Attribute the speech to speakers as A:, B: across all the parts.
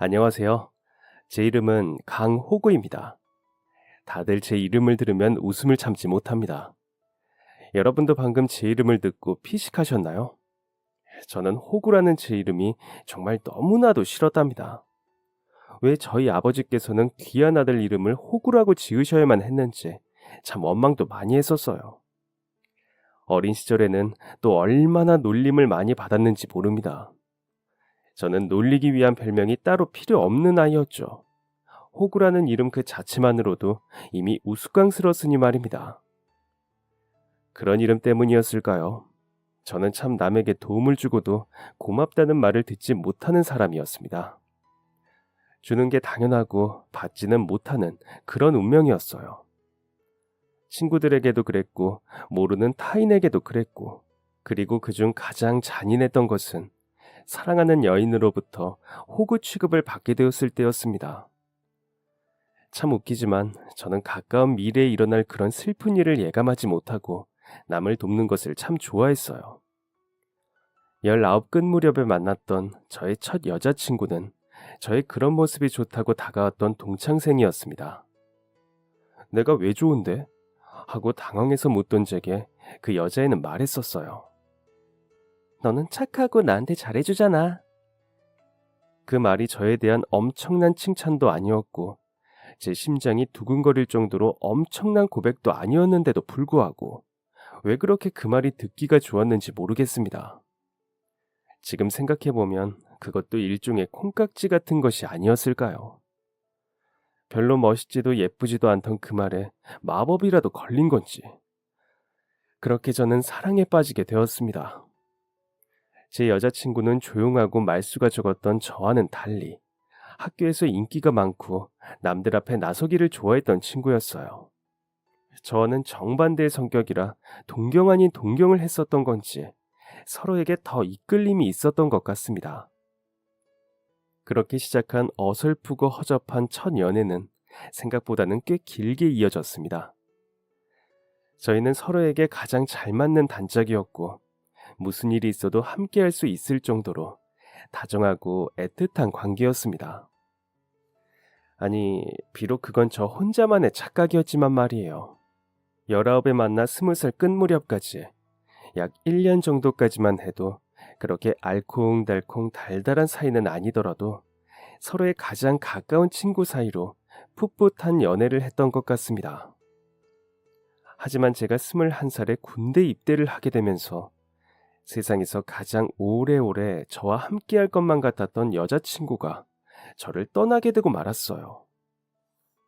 A: 안녕하세요. 제 이름은 강호구입니다. 다들 제 이름을 들으면 웃음을 참지 못합니다. 여러분도 방금 제 이름을 듣고 피식하셨나요? 저는 호구라는 제 이름이 정말 너무나도 싫었답니다. 왜 저희 아버지께서는 귀한 아들 이름을 호구라고 지으셔야만 했는지 참 원망도 많이 했었어요. 어린 시절에는 또 얼마나 놀림을 많이 받았는지 모릅니다. 저는 놀리기 위한 별명이 따로 필요 없는 아이였죠. 호구라는 이름 그 자체만으로도 이미 우스꽝스러웠으니 말입니다. 그런 이름 때문이었을까요? 저는 참 남에게 도움을 주고도 고맙다는 말을 듣지 못하는 사람이었습니다. 주는 게 당연하고 받지는 못하는 그런 운명이었어요. 친구들에게도 그랬고 모르는 타인에게도 그랬고, 그리고 그중 가장 잔인했던 것은 사랑하는 여인으로부터 호구 취급을 받게 되었을 때였습니다. 참 웃기지만 저는 가까운 미래에 일어날 그런 슬픈 일을 예감하지 못하고 남을 돕는 것을 참 좋아했어요. 19 끝 무렵에 만났던 저의 첫 여자친구는 저의 그런 모습이 좋다고 다가왔던 동창생이었습니다. 내가 왜 좋은데? 하고 당황해서 묻던 제게 그 여자애는 말했었어요. 너는 착하고 나한테 잘해주잖아. 그 말이 저에 대한 엄청난 칭찬도 아니었고 제 심장이 두근거릴 정도로 엄청난 고백도 아니었는데도 불구하고 왜 그렇게 그 말이 듣기가 좋았는지 모르겠습니다. 지금 생각해보면 그것도 일종의 콩깍지 같은 것이 아니었을까요? 별로 멋있지도 예쁘지도 않던 그 말에 마법이라도 걸린 건지. 그렇게 저는 사랑에 빠지게 되었습니다. 제 여자친구는 조용하고 말수가 적었던 저와는 달리 학교에서 인기가 많고 남들 앞에 나서기를 좋아했던 친구였어요. 저와는 정반대의 성격이라 동경 아닌 동경을 했었던 건지 서로에게 더 이끌림이 있었던 것 같습니다. 그렇게 시작한 어설프고 허접한 첫 연애는 생각보다는 꽤 길게 이어졌습니다. 저희는 서로에게 가장 잘 맞는 단짝이었고 무슨 일이 있어도 함께 할 수 있을 정도로 다정하고 애틋한 관계였습니다. 아니, 비록 그건 저 혼자만의 착각이었지만 말이에요. 19에 만나 20살 끝 무렵까지 약 1년 정도까지만 해도 그렇게 알콩달콩 달달한 사이는 아니더라도 서로의 가장 가까운 친구 사이로 풋풋한 연애를 했던 것 같습니다. 하지만 제가 21살에 군대 입대를 하게 되면서 세상에서 가장 오래오래 저와 함께할 것만 같았던 여자친구가 저를 떠나게 되고 말았어요.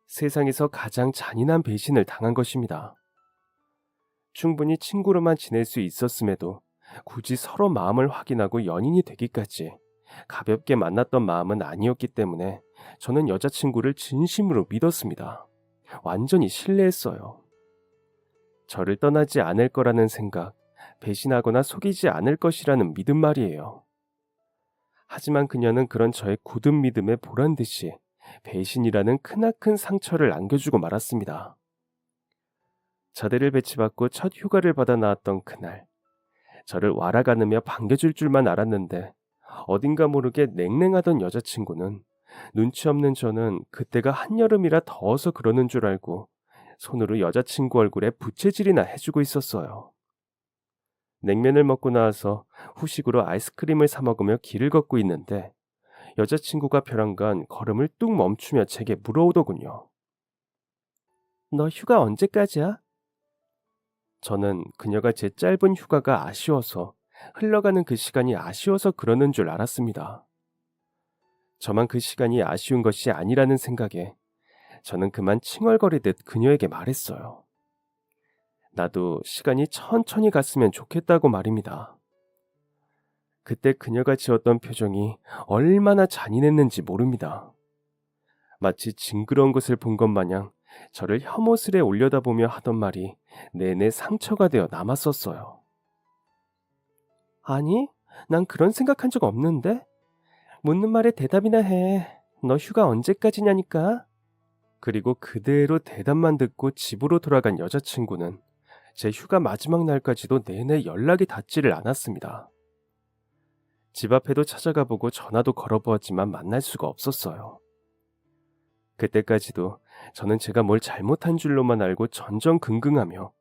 A: 세상에서 가장 잔인한 배신을 당한 것입니다. 충분히 친구로만 지낼 수 있었음에도 굳이 서로 마음을 확인하고 연인이 되기까지 가볍게 만났던 마음은 아니었기 때문에 저는 여자친구를 진심으로 믿었습니다. 완전히 신뢰했어요. 저를 떠나지 않을 거라는 생각, 배신하거나 속이지 않을 것이라는 믿음 말이에요. 하지만 그녀는 그런 저의 굳은 믿음에 보란듯이 배신이라는 크나큰 상처를 안겨주고 말았습니다. 자대를 배치받고 첫 휴가를 받아 나왔던 그날, 저를 왈아가느며 반겨줄 줄만 알았는데 어딘가 모르게 냉랭하던 여자친구는 눈치 없는 저는 그때가 한여름이라 더워서 그러는 줄 알고 손으로 여자친구 얼굴에 부채질이나 해주고 있었어요. 냉면을 먹고 나와서 후식으로 아이스크림을 사 먹으며 길을 걷고 있는데 여자친구가 벼랑간 걸음을 뚝 멈추며 제게 물어오더군요. 너 휴가 언제까지야? 저는 그녀가 제 짧은 휴가가 아쉬워서 흘러가는 그 시간이 아쉬워서 그러는 줄 알았습니다. 저만 그 시간이 아쉬운 것이 아니라는 생각에 저는 그만 칭얼거리듯 그녀에게 말했어요. 나도 시간이 천천히 갔으면 좋겠다고 말입니다. 그때 그녀가 지었던 표정이 얼마나 잔인했는지 모릅니다. 마치 징그러운 것을 본 것 마냥 저를 혐오스레 올려다보며 하던 말이 내내 상처가 되어 남았었어요. 아니, 난 그런 생각한 적 없는데? 묻는 말에 대답이나 해. 너 휴가 언제까지냐니까? 그리고 그대로 대답만 듣고 집으로 돌아간 여자친구는 제 휴가 마지막 날까지도 내내 연락이 닿지를 않았습니다. 집 앞에도 찾아가 보고 전화도 걸어보았지만 만날 수가 없었어요. 그때까지도 저는 제가 뭘 잘못한 줄로만 알고 전전긍긍하며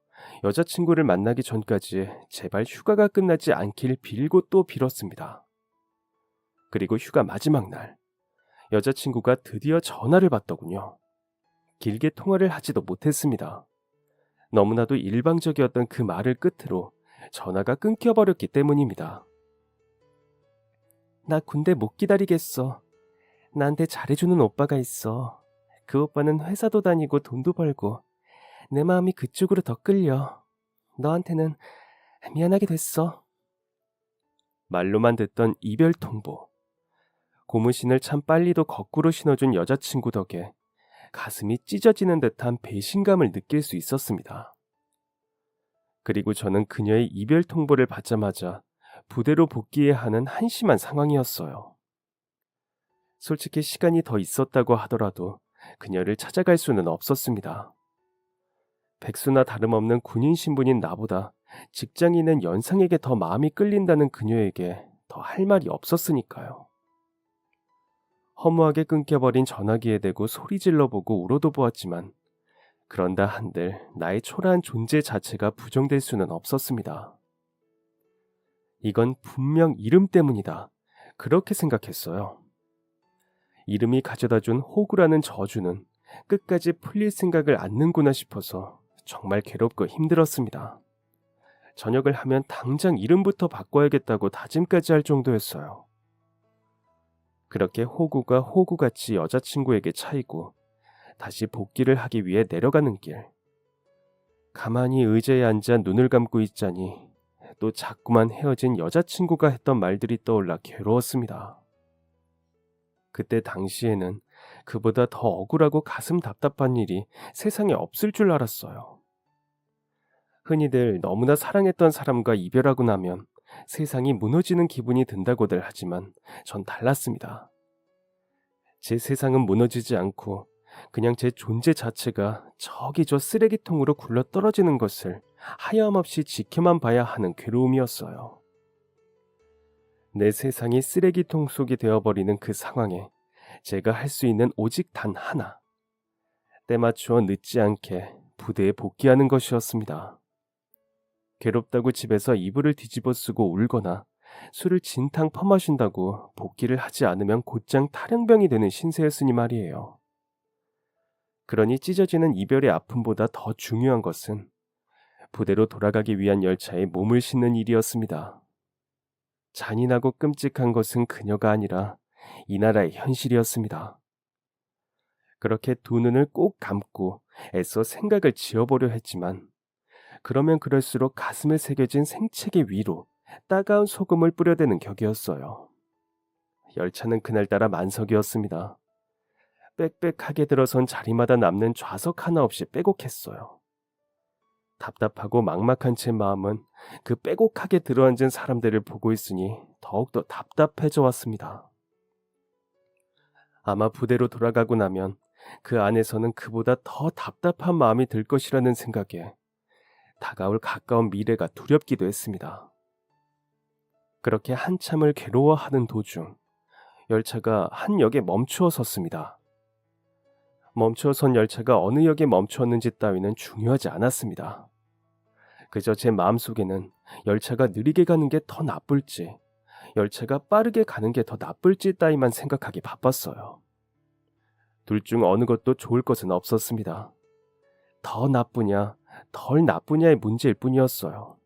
A: 여자친구를 만나기 전까지 제발 휴가가 끝나지 않길 빌고 또 빌었습니다. 그리고 휴가 마지막 날, 여자친구가 드디어 전화를 받더군요. 길게 통화를 하지도 못했습니다. 너무나도 일방적이었던 그 말을 끝으로 전화가 끊겨버렸기 때문입니다. 나 군대 못 기다리겠어. 나한테 잘해주는 오빠가 있어. 그 오빠는 회사도 다니고 돈도 벌고 내 마음이 그쪽으로 더 끌려. 너한테는 미안하게 됐어. 말로만 듣던 이별 통보. 고무신을 참 빨리도 거꾸로 신어준 여자친구 덕에 가슴이 찢어지는 듯한 배신감을 느낄 수 있었습니다. 그리고 저는 그녀의 이별 통보를 받자마자 부대로 복귀해야 하는 한심한 상황이었어요. 솔직히 시간이 더 있었다고 하더라도 그녀를 찾아갈 수는 없었습니다. 백수나 다름없는 군인 신분인 나보다 직장인은 연상에게 더 마음이 끌린다는 그녀에게 더 할 말이 없었으니까요. 허무하게 끊겨버린 전화기에 대고 소리 질러보고 울어도 보았지만 그런다 한들 나의 초라한 존재 자체가 부정될 수는 없었습니다. 이건 분명 이름 때문이다. 그렇게 생각했어요. 이름이 가져다준 호구라는 저주는 끝까지 풀릴 생각을 않는구나 싶어서 정말 괴롭고 힘들었습니다. 저녁을 하면 당장 이름부터 바꿔야겠다고 다짐까지 할 정도였어요. 그렇게 호구가 호구같이 여자친구에게 차이고 다시 복귀를 하기 위해 내려가는 길. 가만히 의자에 앉아 눈을 감고 있자니 또 자꾸만 헤어진 여자친구가 했던 말들이 떠올라 괴로웠습니다. 그때 당시에는 그보다 더 억울하고 가슴 답답한 일이 세상에 없을 줄 알았어요. 흔히들 너무나 사랑했던 사람과 이별하고 나면 세상이 무너지는 기분이 든다고들 하지만 전 달랐습니다. 제 세상은 무너지지 않고 그냥 제 존재 자체가 저기 저 쓰레기통으로 굴러 떨어지는 것을 하염없이 지켜만 봐야 하는 괴로움이었어요. 내 세상이 쓰레기통 속이 되어버리는 그 상황에 제가 할 수 있는 오직 단 하나. 때맞추어 늦지 않게 부대에 복귀하는 것이었습니다. 괴롭다고 집에서 이불을 뒤집어 쓰고 울거나 술을 진탕 퍼마신다고 복귀를 하지 않으면 곧장 탈영병이 되는 신세였으니 말이에요. 그러니 찢어지는 이별의 아픔보다 더 중요한 것은 부대로 돌아가기 위한 열차에 몸을 싣는 일이었습니다. 잔인하고 끔찍한 것은 그녀가 아니라 이 나라의 현실이었습니다. 그렇게 두 눈을 꼭 감고 애써 생각을 지어보려 했지만 그러면 그럴수록 가슴에 새겨진 생채기 위로 따가운 소금을 뿌려대는 격이었어요. 열차는 그날따라 만석이었습니다. 빽빽하게 들어선 자리마다 남는 좌석 하나 없이 빼곡했어요. 답답하고 막막한 제 마음은 그 빼곡하게 들어앉은 사람들을 보고 있으니 더욱더 답답해져 왔습니다. 아마 부대로 돌아가고 나면 그 안에서는 그보다 더 답답한 마음이 들 것이라는 생각에 다가올 가까운 미래가 두렵기도 했습니다. 그렇게 한참을 괴로워하는 도중 열차가 한 역에 멈추어 섰습니다. 멈추어 선 열차가 어느 역에 멈추었는지 따위는 중요하지 않았습니다. 그저 제 마음속에는 열차가 느리게 가는 게 더 나쁠지, 열차가 빠르게 가는 게 더 나쁠지 따위만 생각하기 바빴어요. 둘 중 어느 것도 좋을 것은 없었습니다. 더 나쁘냐, 덜 나쁘냐의 문제일 뿐이었어요.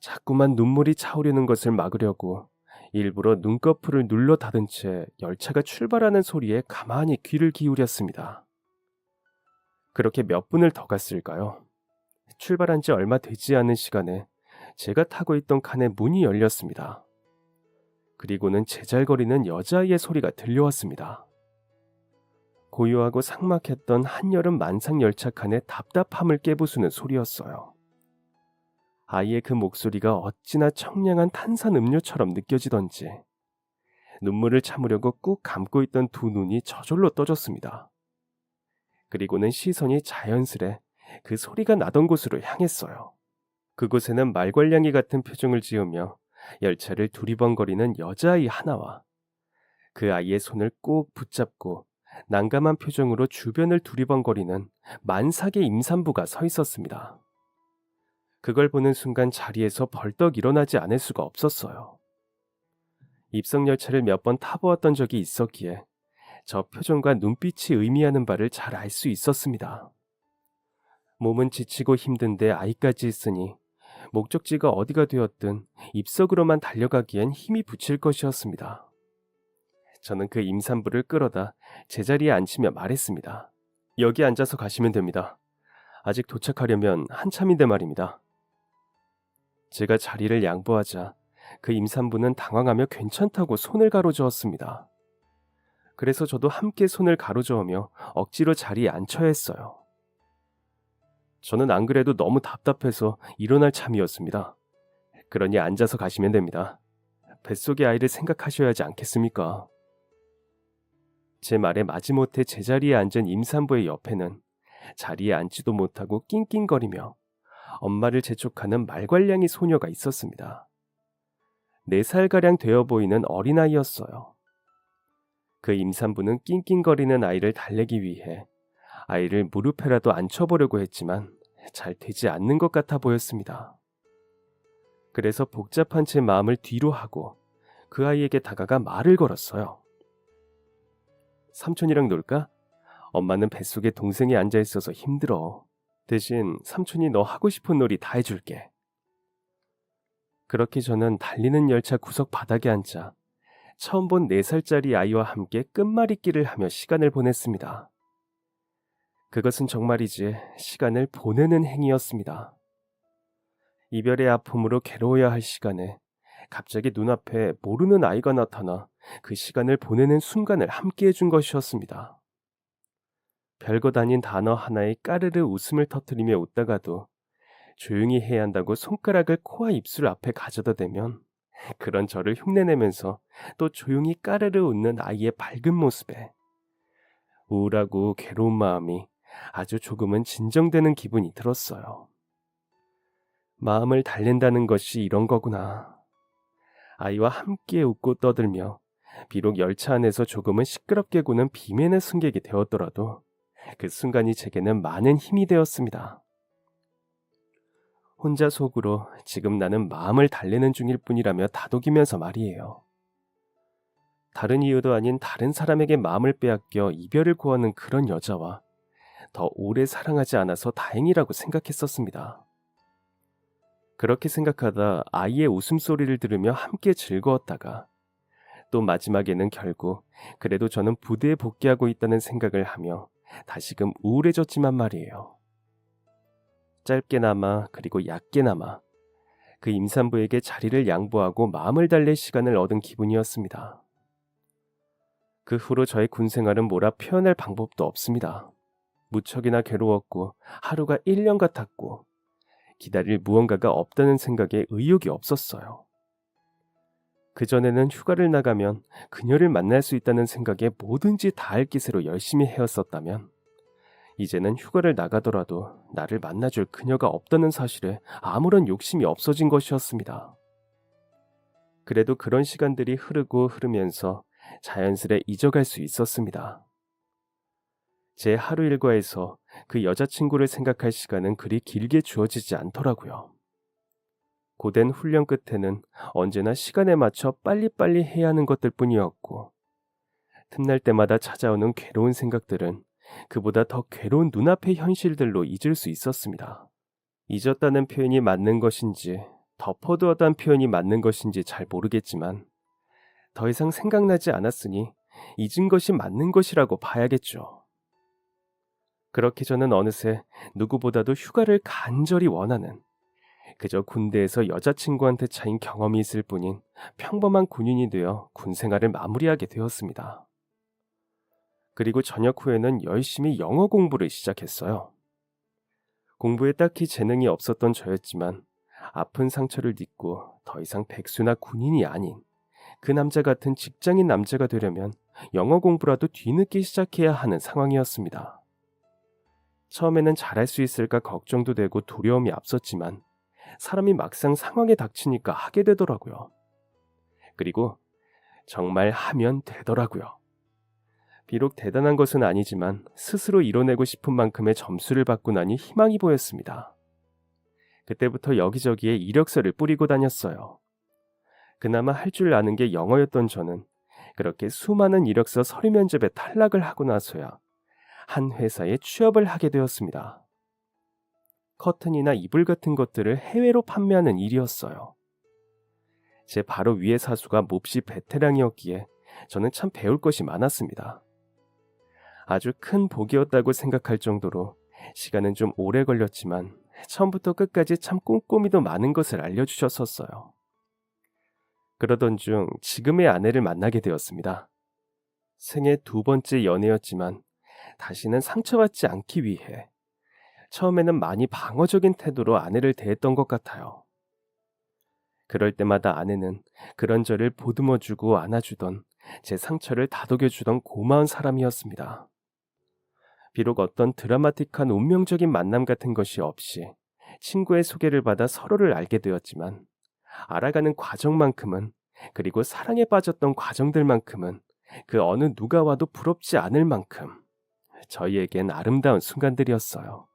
A: 자꾸만 눈물이 차오르는 것을 막으려고 일부러 눈꺼풀을 눌러 닫은 채 열차가 출발하는 소리에 가만히 귀를 기울였습니다. 그렇게 몇 분을 더 갔을까요? 출발한 지 얼마 되지 않은 시간에 제가 타고 있던 칸의 문이 열렸습니다. 그리고는 제잘거리는 여자아이의 소리가 들려왔습니다. 고요하고 삭막했던 한여름 만상 열차 칸의 답답함을 깨부수는 소리였어요. 아이의 그 목소리가 어찌나 청량한 탄산 음료처럼 느껴지던지 눈물을 참으려고 꾹 감고 있던 두 눈이 저절로 떠졌습니다. 그리고는 시선이 자연스레 그 소리가 나던 곳으로 향했어요. 그곳에는 말괄량이 같은 표정을 지으며 열차를 두리번거리는 여자아이 하나와 그 아이의 손을 꼭 붙잡고 난감한 표정으로 주변을 두리번거리는 만삭의 임산부가 서 있었습니다. 그걸 보는 순간 자리에서 벌떡 일어나지 않을 수가 없었어요. 입성열차를 몇 번 타보았던 적이 있었기에 저 표정과 눈빛이 의미하는 바를 잘 알 수 있었습니다. 몸은 지치고 힘든데 아이까지 있으니 목적지가 어디가 되었든 입석으로만 달려가기엔 힘이 붙일 것이었습니다. 저는 그 임산부를 끌어다 제자리에 앉히며 말했습니다. 여기 앉아서 가시면 됩니다. 아직 도착하려면 한참인데 말입니다. 제가 자리를 양보하자 그 임산부는 당황하며 괜찮다고 손을 가로저었습니다. 그래서 저도 함께 손을 가로저으며 억지로 자리에 앉혀야 했어요. 저는 안 그래도 너무 답답해서 일어날 참이었습니다. 그러니 앉아서 가시면 됩니다. 뱃속의 아이를 생각하셔야 하지 않겠습니까? 제 말에 마지못해 제자리에 앉은 임산부의 옆에는 자리에 앉지도 못하고 낑낑거리며 엄마를 재촉하는 말괄량이 소녀가 있었습니다. 4살가량 되어 보이는 어린아이였어요. 그 임산부는 낑낑거리는 아이를 달래기 위해 아이를 무릎에라도 앉혀보려고 했지만 잘 되지 않는 것 같아 보였습니다. 그래서 복잡한 제 마음을 뒤로 하고 그 아이에게 다가가 말을 걸었어요. 삼촌이랑 놀까? 엄마는 뱃속에 동생이 앉아있어서 힘들어. 대신 삼촌이 너 하고 싶은 놀이 다 해줄게. 그렇게 저는 달리는 열차 구석 바닥에 앉아 처음 본 4살짜리 아이와 함께 끝말잇기를 하며 시간을 보냈습니다. 그것은 정말이지 시간을 보내는 행위였습니다. 이별의 아픔으로 괴로워야 할 시간에 갑자기 눈앞에 모르는 아이가 나타나 그 시간을 보내는 순간을 함께 해준 것이었습니다. 별것 아닌 단어 하나에 까르르 웃음을 터뜨리며 웃다가도 조용히 해야 한다고 손가락을 코와 입술 앞에 가져다 대면 그런 저를 흉내내면서 또 조용히 까르르 웃는 아이의 밝은 모습에 우울하고 괴로운 마음이 아주 조금은 진정되는 기분이 들었어요. 마음을 달랜다는 것이 이런 거구나. 아이와 함께 웃고 떠들며 비록 열차 안에서 조금은 시끄럽게 구는 비맨의 승객이 되었더라도 그 순간이 제게는 많은 힘이 되었습니다. 혼자 속으로 지금 나는 마음을 달래는 중일 뿐이라며 다독이면서 말이에요. 다른 이유도 아닌 다른 사람에게 마음을 빼앗겨 이별을 고하는 그런 여자와 더 오래 사랑하지 않아서 다행이라고 생각했었습니다. 그렇게 생각하다 아이의 웃음소리를 들으며 함께 즐거웠다가 또 마지막에는 결국 그래도 저는 부대에 복귀하고 있다는 생각을 하며 다시금 우울해졌지만 말이에요. 짧게나마 그리고 얕게나마 그 임산부에게 자리를 양보하고 마음을 달랠 시간을 얻은 기분이었습니다. 그 후로 저의 군 생활은 뭐라 표현할 방법도 없습니다. 무척이나 괴로웠고 하루가 1년 같았고 기다릴 무언가가 없다는 생각에 의욕이 없었어요. 그전에는 휴가를 나가면 그녀를 만날 수 있다는 생각에 뭐든지 다 할 기세로 열심히 헤었었다면 이제는 휴가를 나가더라도 나를 만나줄 그녀가 없다는 사실에 아무런 욕심이 없어진 것이었습니다. 그래도 그런 시간들이 흐르고 흐르면서 자연스레 잊어갈 수 있었습니다. 제 하루 일과에서 그 여자친구를 생각할 시간은 그리 길게 주어지지 않더라고요. 고된 훈련 끝에는 언제나 시간에 맞춰 빨리빨리 해야 하는 것들 뿐이었고 틈날 때마다 찾아오는 괴로운 생각들은 그보다 더 괴로운 눈앞의 현실들로 잊을 수 있었습니다. 잊었다는 표현이 맞는 것인지 덮어두었다는 표현이 맞는 것인지 잘 모르겠지만 더 이상 생각나지 않았으니 잊은 것이 맞는 것이라고 봐야겠죠. 그렇게 저는 어느새 누구보다도 휴가를 간절히 원하는 그저 군대에서 여자친구한테 차인 경험이 있을 뿐인 평범한 군인이 되어 군 생활을 마무리하게 되었습니다. 그리고 저녁 후에는 열심히 영어 공부를 시작했어요. 공부에 딱히 재능이 없었던 저였지만 아픈 상처를 딛고 더 이상 백수나 군인이 아닌 그 남자 같은 직장인 남자가 되려면 영어 공부라도 뒤늦게 시작해야 하는 상황이었습니다. 처음에는 잘할 수 있을까 걱정도 되고 두려움이 앞섰지만 사람이 막상 상황에 닥치니까 하게 되더라고요. 그리고 정말 하면 되더라고요. 비록 대단한 것은 아니지만 스스로 이뤄내고 싶은 만큼의 점수를 받고 나니 희망이 보였습니다. 그때부터 여기저기에 이력서를 뿌리고 다녔어요. 그나마 할 줄 아는 게 영어였던 저는 그렇게 수많은 이력서 서류 면접에 탈락을 하고 나서야 한 회사에 취업을 하게 되었습니다. 커튼이나 이불 같은 것들을 해외로 판매하는 일이었어요. 제 바로 위의 사수가 몹시 베테랑이었기에 저는 참 배울 것이 많았습니다. 아주 큰 복이었다고 생각할 정도로 시간은 좀 오래 걸렸지만 처음부터 끝까지 참 꼼꼼히도 많은 것을 알려주셨었어요. 그러던 중 지금의 아내를 만나게 되었습니다. 생애 2번째 연애였지만 다시는 상처받지 않기 위해 처음에는 많이 방어적인 태도로 아내를 대했던 것 같아요. 그럴 때마다 아내는 그런 저를 보듬어주고 안아주던 제 상처를 다독여주던 고마운 사람이었습니다. 비록 어떤 드라마틱한 운명적인 만남 같은 것이 없이 친구의 소개를 받아 서로를 알게 되었지만 알아가는 과정만큼은 그리고 사랑에 빠졌던 과정들만큼은 그 어느 누가 와도 부럽지 않을 만큼 저희에겐 아름다운 순간들이었어요.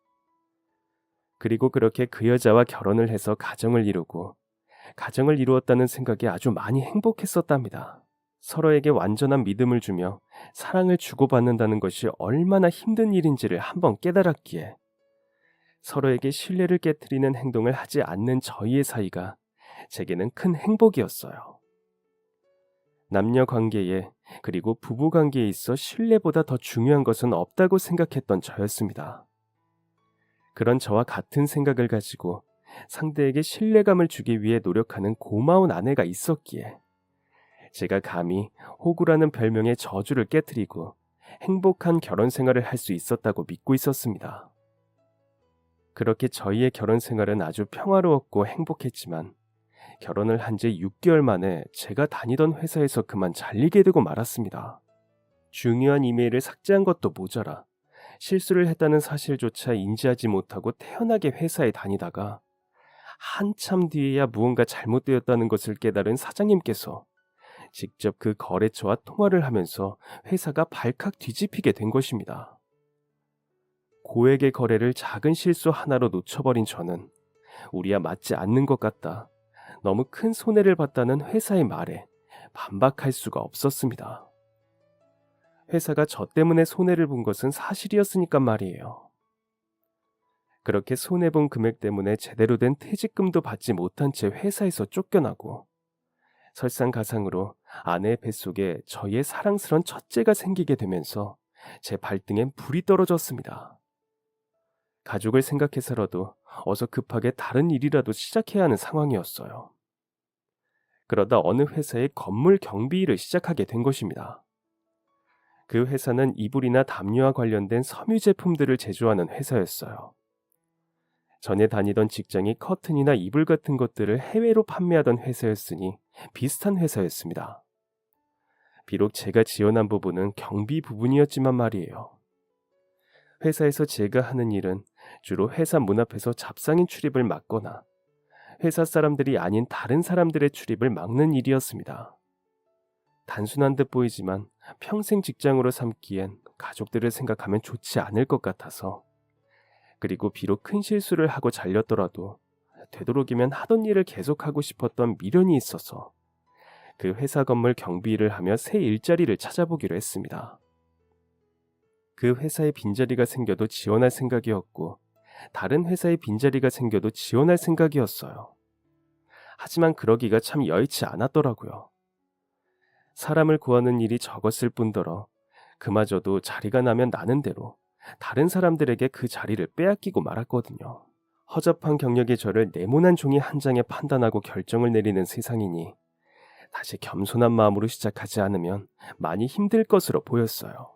A: 그리고 그렇게 그 여자와 결혼을 해서 가정을 이루고 가정을 이루었다는 생각에 아주 많이 행복했었답니다. 서로에게 완전한 믿음을 주며 사랑을 주고받는다는 것이 얼마나 힘든 일인지를 한번 깨달았기에 서로에게 신뢰를 깨트리는 행동을 하지 않는 저희의 사이가 제게는 큰 행복이었어요. 남녀 관계에 그리고 부부 관계에 있어 신뢰보다 더 중요한 것은 없다고 생각했던 저였습니다. 그런 저와 같은 생각을 가지고 상대에게 신뢰감을 주기 위해 노력하는 고마운 아내가 있었기에 제가 감히 호구라는 별명의 저주를 깨트리고 행복한 결혼 생활을 할 수 있었다고 믿고 있었습니다. 그렇게 저희의 결혼 생활은 아주 평화로웠고 행복했지만 결혼을 한 지 6개월 만에 제가 다니던 회사에서 그만 잘리게 되고 말았습니다. 중요한 이메일을 삭제한 것도 모자라 실수를 했다는 사실조차 인지하지 못하고 태연하게 회사에 다니다가 한참 뒤에야 무언가 잘못되었다는 것을 깨달은 사장님께서 직접 그 거래처와 통화를 하면서 회사가 발칵 뒤집히게 된 것입니다. 고액의 거래를 작은 실수 하나로 놓쳐버린 저는 우리야 맞지 않는 것 같다. 너무 큰 손해를 봤다는 회사의 말에 반박할 수가 없었습니다. 회사가 저 때문에 손해를 본 것은 사실이었으니까 말이에요. 그렇게 손해본 금액 때문에 제대로 된 퇴직금도 받지 못한 채 회사에서 쫓겨나고 설상가상으로 아내의 뱃속에 저희의 사랑스런 첫째가 생기게 되면서 제 발등엔 불이 떨어졌습니다. 가족을 생각해서라도 어서 급하게 다른 일이라도 시작해야 하는 상황이었어요. 그러다 어느 회사의 건물 경비 일을 시작하게 된 것입니다. 그 회사는 이불이나 담요와 관련된 섬유 제품들을 제조하는 회사였어요. 전에 다니던 직장이 커튼이나 이불 같은 것들을 해외로 판매하던 회사였으니 비슷한 회사였습니다. 비록 제가 지원한 부분은 경비 부분이었지만 말이에요. 회사에서 제가 하는 일은 주로 회사 문 앞에서 잡상인 출입을 막거나 회사 사람들이 아닌 다른 사람들의 출입을 막는 일이었습니다. 단순한 듯 보이지만 평생 직장으로 삼기엔 가족들을 생각하면 좋지 않을 것 같아서 그리고 비록 큰 실수를 하고 잘렸더라도 되도록이면 하던 일을 계속하고 싶었던 미련이 있어서 그 회사 건물 경비 일을 하며 새 일자리를 찾아보기로 했습니다. 그 회사에 빈자리가 생겨도 지원할 생각이었고 다른 회사에 빈자리가 생겨도 지원할 생각이었어요. 하지만 그러기가 참 여의치 않았더라고요. 사람을 구하는 일이 적었을 뿐더러 그마저도 자리가 나면 나는 대로 다른 사람들에게 그 자리를 빼앗기고 말았거든요. 허접한 경력의 저를 네모난 종이 한 장에 판단하고 결정을 내리는 세상이니 다시 겸손한 마음으로 시작하지 않으면 많이 힘들 것으로 보였어요.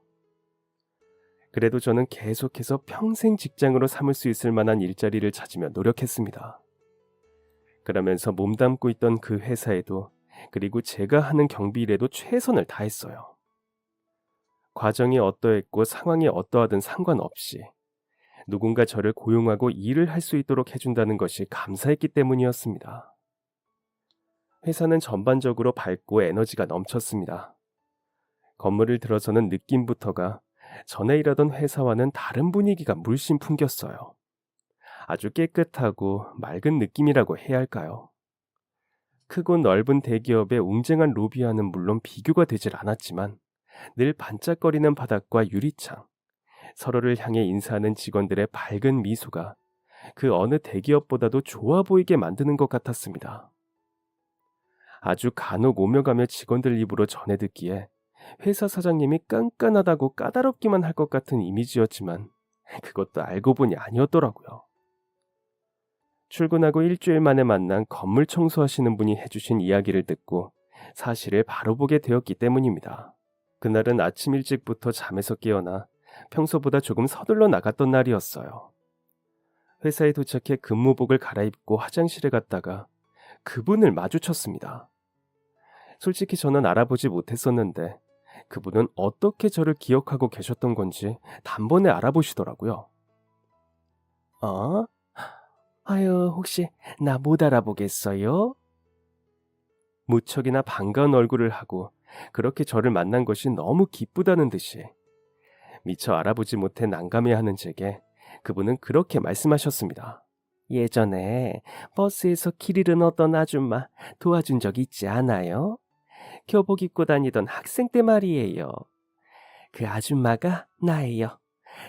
A: 그래도 저는 계속해서 평생 직장으로 삼을 수 있을 만한 일자리를 찾으며 노력했습니다. 그러면서 몸담고 있던 그 회사에도 그리고 제가 하는 경비일에도 최선을 다했어요. 과정이 어떠했고 상황이 어떠하든 상관없이 누군가 저를 고용하고 일을 할 수 있도록 해준다는 것이 감사했기 때문이었습니다. 회사는 전반적으로 밝고 에너지가 넘쳤습니다. 건물을 들어서는 느낌부터가 전에 일하던 회사와는 다른 분위기가 물씬 풍겼어요. 아주 깨끗하고 맑은 느낌이라고 해야 할까요? 크고 넓은 대기업의 웅장한 로비와는 물론 비교가 되질 않았지만 늘 반짝거리는 바닥과 유리창, 서로를 향해 인사하는 직원들의 밝은 미소가 그 어느 대기업보다도 좋아 보이게 만드는 것 같았습니다. 아주 간혹 오며 가며 직원들 입으로 전해 듣기에 회사 사장님이 깐깐하다고 까다롭기만 할 것 같은 이미지였지만 그것도 알고 보니 아니었더라고요. 출근하고 일주일 만에 만난 건물 청소하시는 분이 해주신 이야기를 듣고 사실을 바로 보게 되었기 때문입니다. 그날은 아침 일찍부터 잠에서 깨어나 평소보다 조금 서둘러 나갔던 날이었어요. 회사에 도착해 근무복을 갈아입고 화장실에 갔다가 그분을 마주쳤습니다. 솔직히 저는 알아보지 못했었는데 그분은 어떻게 저를 기억하고 계셨던 건지 단번에 알아보시더라고요. 어? 아유, 혹시 나 못 알아보겠어요? 무척이나 반가운 얼굴을 하고 그렇게 저를 만난 것이 너무 기쁘다는 듯이 미처 알아보지 못해 난감해하는 제게 그분은 그렇게 말씀하셨습니다. 예전에 버스에서 길 잃은 어떤 아줌마 도와준 적 있지 않아요? 교복 입고 다니던 학생 때 말이에요. 그 아줌마가 나예요.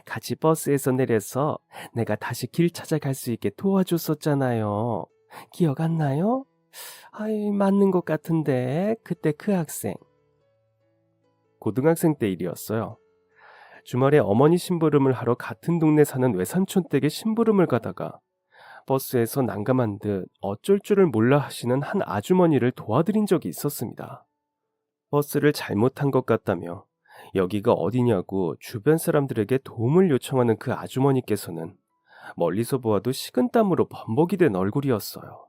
A: 같이 버스에서 내려서 내가 다시 길 찾아갈 수 있게 도와줬었잖아요. 기억 안 나요? 아이, 맞는 것 같은데 그때 그 학생. 고등학생 때 일이었어요. 주말에 어머니 심부름을 하러 같은 동네 사는 외삼촌 댁에 심부름을 가다가 버스에서 난감한 듯 어쩔 줄을 몰라 하시는 한 아주머니를 도와드린 적이 있었습니다. 버스를 잘못한 것 같다며 여기가 어디냐고 주변 사람들에게 도움을 요청하는 그 아주머니께서는 멀리서 보아도 식은땀으로 범벅이 된 얼굴이었어요.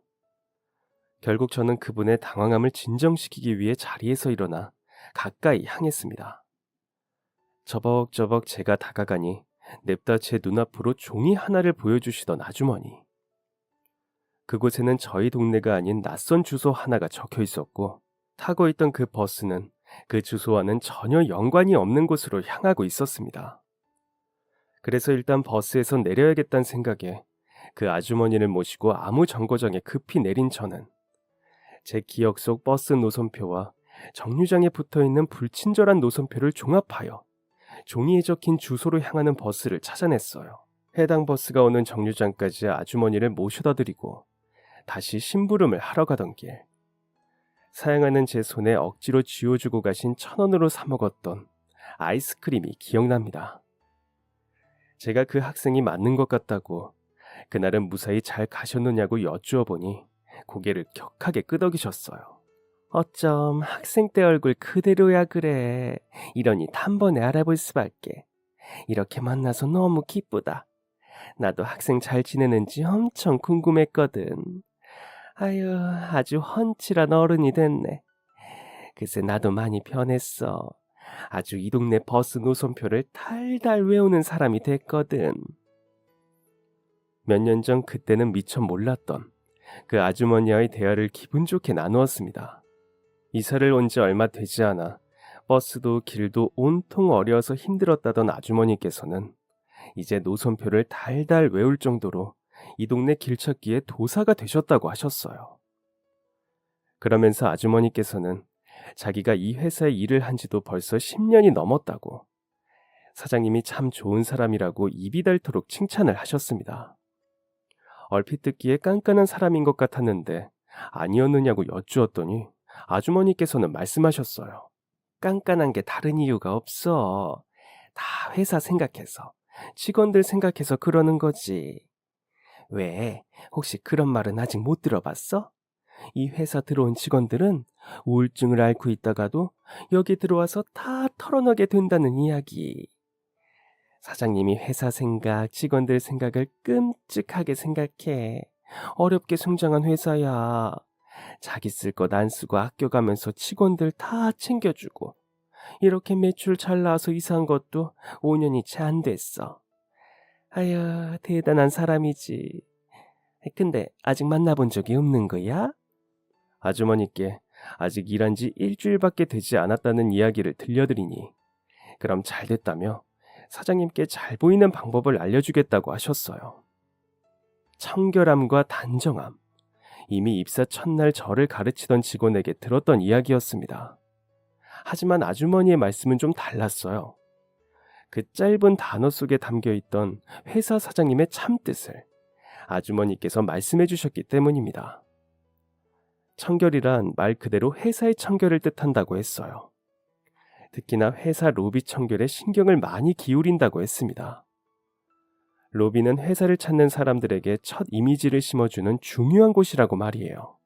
A: 결국 저는 그분의 당황함을 진정시키기 위해 자리에서 일어나 가까이 향했습니다. 저벅저벅 제가 다가가니 냅다 제 눈앞으로 종이 하나를 보여주시던 아주머니. 그곳에는 저희 동네가 아닌 낯선 주소 하나가 적혀 있었고 타고 있던 그 버스는 그 주소와는 전혀 연관이 없는 곳으로 향하고 있었습니다. 그래서 일단 버스에서 내려야겠다는 생각에 그 아주머니를 모시고 아무 정거장에 급히 내린 저는 제 기억 속 버스 노선표와 정류장에 붙어있는 불친절한 노선표를 종합하여 종이에 적힌 주소로 향하는 버스를 찾아냈어요. 해당 버스가 오는 정류장까지 아주머니를 모셔다 드리고 다시 심부름을 하러 가던 길, 사양하는 제 손에 억지로 쥐어주고 가신 1,000원으로 사 먹었던 아이스크림이 기억납니다. 제가 그 학생이 맞는 것 같다고 그날은 무사히 잘 가셨느냐고 여쭈어 보니 고개를 격하게 끄덕이셨어요. 어쩜 학생 때 얼굴 그대로야 그래. 이러니 단번에 알아볼 수밖에. 이렇게 만나서 너무 기쁘다. 나도 학생 잘 지내는지 엄청 궁금했거든. 아유, 아주 훤칠한 어른이 됐네. 글쎄 나도 많이 변했어. 아주 이 동네 버스 노선표를 달달 외우는 사람이 됐거든. 몇 년 전 그때는 미처 몰랐던 그 아주머니와의 대화를 기분 좋게 나누었습니다. 이사를 온 지 얼마 되지 않아 버스도 길도 온통 어려워서 힘들었다던 아주머니께서는 이제 노선표를 달달 외울 정도로 이 동네 길찾기에 도사가 되셨다고 하셨어요. 그러면서 아주머니께서는 자기가 이 회사에 일을 한 지도 벌써 10년이 넘었다고, 사장님이 참 좋은 사람이라고 입이 닳도록 칭찬을 하셨습니다. 얼핏 듣기에 깐깐한 사람인 것 같았는데 아니었느냐고 여쭈었더니 아주머니께서는 말씀하셨어요. 깐깐한 게 다른 이유가 없어. 다 회사 생각해서, 직원들 생각해서 그러는 거지. 왜? 혹시 그런 말은 아직 못 들어봤어? 이 회사 들어온 직원들은 우울증을 앓고 있다가도 여기 들어와서 다 털어놓게 된다는 이야기. 사장님이 회사 생각, 직원들 생각을 끔찍하게 생각해. 어렵게 성장한 회사야. 자기 쓸 것 안 쓰고 아껴가면서 직원들 다 챙겨주고, 이렇게 매출 잘 나와서 이사한 것도 5년이 채 안 됐어. 아유, 대단한 사람이지. 근데 아직 만나본 적이 없는 거야? 아주머니께 아직 일한 지 일주일밖에 되지 않았다는 이야기를 들려드리니 그럼 잘 됐다며 사장님께 잘 보이는 방법을 알려주겠다고 하셨어요. 청결함과 단정함, 이미 입사 첫날 저를 가르치던 직원에게 들었던 이야기였습니다. 하지만 아주머니의 말씀은 좀 달랐어요. 그 짧은 단어 속에 담겨있던 회사 사장님의 참뜻을 아주머니께서 말씀해 주셨기 때문입니다. 청결이란 말 그대로 회사의 청결을 뜻한다고 했어요. 특히나 회사 로비 청결에 신경을 많이 기울인다고 했습니다. 로비는 회사를 찾는 사람들에게 첫 이미지를 심어주는 중요한 곳이라고 말이에요.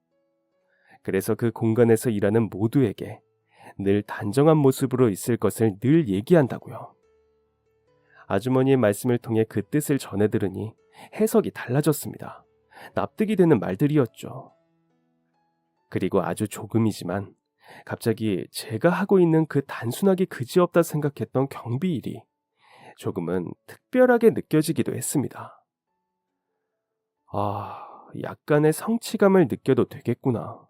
A: 그래서 그 공간에서 일하는 모두에게 늘 단정한 모습으로 있을 것을 늘 얘기한다고요. 아주머니의 말씀을 통해 그 뜻을 전해 들으니 해석이 달라졌습니다. 납득이 되는 말들이었죠. 그리고 아주 조금이지만 갑자기 제가 하고 있는 그 단순하게 그지없다 생각했던 경비 일이 조금은 특별하게 느껴지기도 했습니다. 약간의 성취감을 느껴도 되겠구나.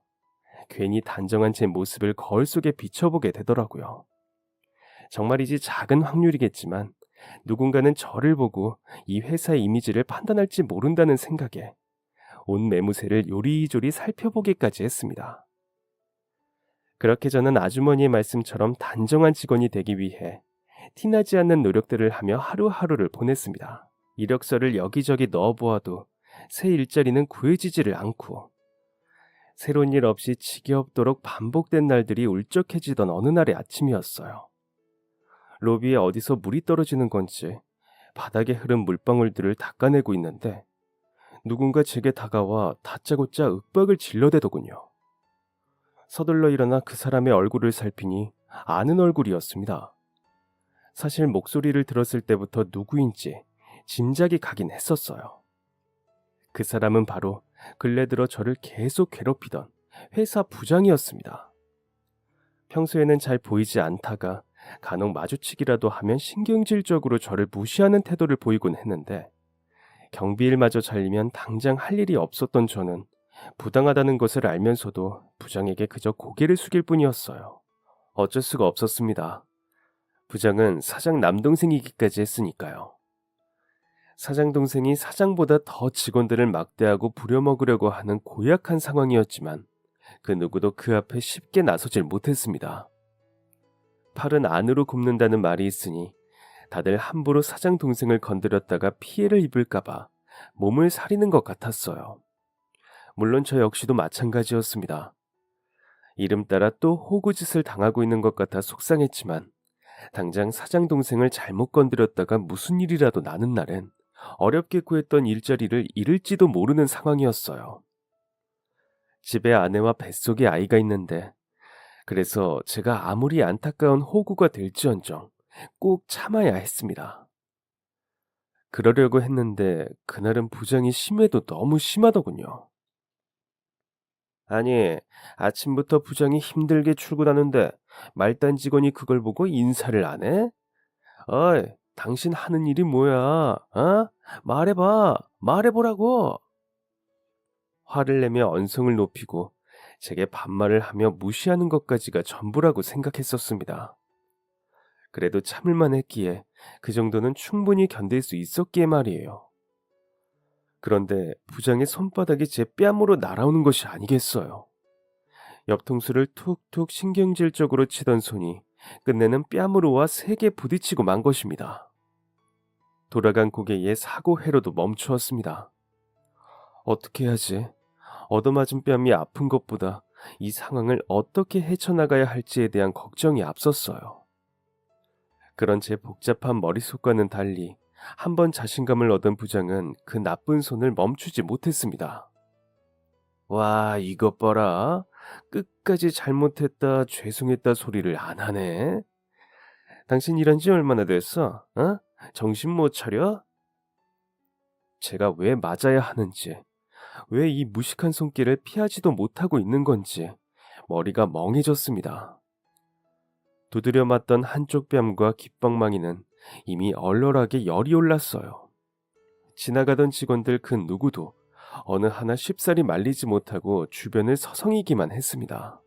A: 괜히 단정한 제 모습을 거울 속에 비춰보게 되더라고요. 정말이지 작은 확률이겠지만 누군가는 저를 보고 이 회사의 이미지를 판단할지 모른다는 생각에 온 매무새를 요리조리 살펴보기까지 했습니다. 그렇게 저는 아주머니의 말씀처럼 단정한 직원이 되기 위해 티나지 않는 노력들을 하며 하루하루를 보냈습니다. 이력서를 여기저기 넣어보아도 새 일자리는 구해지지를 않고 새로운 일 없이 지겹도록 반복된 날들이 울적해지던 어느 날의 아침이었어요. 로비에 어디서 물이 떨어지는 건지 바닥에 흐른 물방울들을 닦아내고 있는데 누군가 제게 다가와 다짜고짜 윽박을 질러대더군요. 서둘러 일어나 그 사람의 얼굴을 살피니 아는 얼굴이었습니다. 사실 목소리를 들었을 때부터 누구인지 짐작이 가긴 했었어요. 그 사람은 바로 근래 들어 저를 계속 괴롭히던 회사 부장이었습니다. 평소에는 잘 보이지 않다가 간혹 마주치기라도 하면 신경질적으로 저를 무시하는 태도를 보이곤 했는데 경비일마저 잘리면 당장 할 일이 없었던 저는 부당하다는 것을 알면서도 부장에게 그저 고개를 숙일 뿐이었어요. 어쩔 수가 없었습니다. 부장은 사장 남동생이기까지 했으니까요. 사장 동생이 사장보다 더 직원들을 막대하고 부려먹으려고 하는 고약한 상황이었지만 그 누구도 그 앞에 쉽게 나서질 못했습니다. 팔은 안으로 굽는다는 말이 있으니 다들 함부로 사장 동생을 건드렸다가 피해를 입을까봐 몸을 사리는 것 같았어요. 물론 저 역시도 마찬가지였습니다. 이름 따라 또 호구짓을 당하고 있는 것 같아 속상했지만 당장 사장 동생을 잘못 건드렸다가 무슨 일이라도 나는 날엔 어렵게 구했던 일자리를 잃을지도 모르는 상황이었어요. 집에 아내와 뱃속에 아이가 있는데 그래서 제가 아무리 안타까운 호구가 될지언정 꼭 참아야 했습니다. 그러려고 했는데 그날은 부장이 심해도 너무 심하더군요. 아니, 아침부터 부장이 힘들게 출근하는데 말단 직원이 그걸 보고 인사를 안 해? 어이, 당신 하는 일이 뭐야? 어? 말해봐, 말해보라고. 화를 내며 언성을 높이고 제게 반말을 하며 무시하는 것까지가 전부라고 생각했었습니다. 그래도 참을만 했기에 그 정도는 충분히 견딜 수 있었기에 말이에요. 그런데 부장의 손바닥이 제 뺨으로 날아오는 것이 아니겠어요. 옆통수를 툭툭 신경질적으로 치던 손이 끝내는 뺨으로와 세게 부딪히고 만 것입니다. 돌아간 고개에 사고 회로도 멈추었습니다. 어떻게 해야지? 얻어맞은 뺨이 아픈 것보다 이 상황을 어떻게 헤쳐나가야 할지에 대한 걱정이 앞섰어요. 그런 제 복잡한 머릿속과는 달리 한 번 자신감을 얻은 부장은 그 나쁜 손을 멈추지 못했습니다. 와, 이것 봐라. 끝까지 잘못했다, 죄송했다 소리를 안 하네. 당신 일한 지 얼마나 됐어? 어? 정신 못 차려? 제가 왜 맞아야 하는지, 왜 이 무식한 손길을 피하지도 못하고 있는 건지 머리가 멍해졌습니다. 두드려 맞던 한쪽 뺨과 귓방망이는 이미 얼얼하게 열이 올랐어요. 지나가던 직원들 그 누구도 어느 하나 쉽사리 말리지 못하고 주변을 서성이기만 했습니다.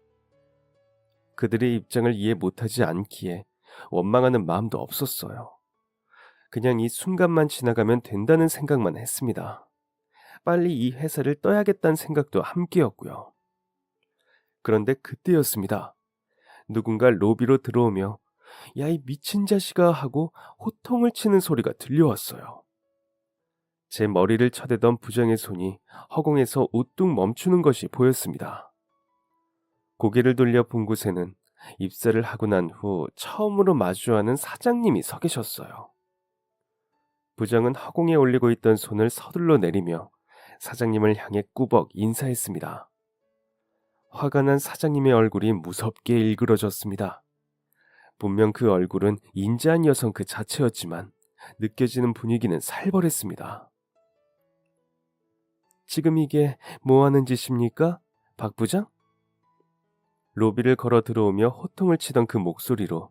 A: 그들의 입장을 이해 못하지 않기에 원망하는 마음도 없었어요. 그냥 이 순간만 지나가면 된다는 생각만 했습니다. 빨리 이 회사를 떠야겠다는 생각도 함께였고요. 그런데 그때였습니다. 누군가 로비로 들어오며 "야, 이 미친 자식아" 하고 호통을 치는 소리가 들려왔어요. 제 머리를 쳐대던 부장의 손이 허공에서 우뚝 멈추는 것이 보였습니다. 고개를 돌려 본 곳에는 입사를 하고 난 후 처음으로 마주하는 사장님이 서 계셨어요. 부장은 허공에 올리고 있던 손을 서둘러 내리며 사장님을 향해 꾸벅 인사했습니다. 화가 난 사장님의 얼굴이 무섭게 일그러졌습니다. 분명 그 얼굴은 인자한 여성 그 자체였지만 느껴지는 분위기는 살벌했습니다. "지금 이게 뭐 하는 짓입니까? 박 부장?" 로비를 걸어 들어오며 호통을 치던 그 목소리로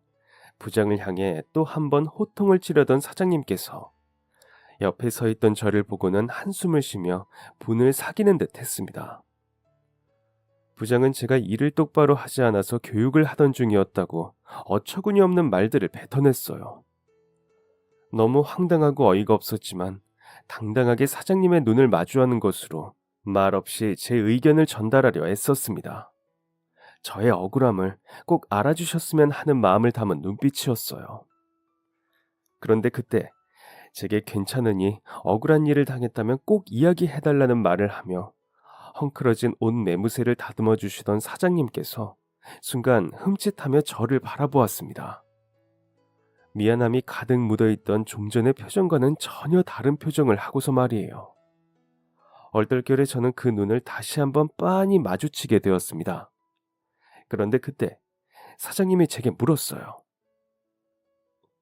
A: 부장을 향해 또 한 번 호통을 치려던 사장님께서 옆에 서 있던 저를 보고는 한숨을 쉬며 분을 사기는 듯 했습니다. 부장은 제가 일을 똑바로 하지 않아서 교육을 하던 중이었다고 어처구니 없는 말들을 뱉어냈어요. 너무 황당하고 어이가 없었지만 당당하게 사장님의 눈을 마주하는 것으로 말없이 제 의견을 전달하려 애썼습니다. 저의 억울함을 꼭 알아주셨으면 하는 마음을 담은 눈빛이었어요. 그런데 그때 제게 괜찮으니 억울한 일을 당했다면 꼭 이야기해달라는 말을 하며 헝클어진 옷 매무새를 다듬어 주시던 사장님께서 순간 흠칫하며 저를 바라보았습니다. 미안함이 가득 묻어있던 좀 전의 표정과는 전혀 다른 표정을 하고서 말이에요. 얼떨결에 저는 그 눈을 다시 한번 빤히 마주치게 되었습니다. 그런데 그때 사장님이 제게 물었어요.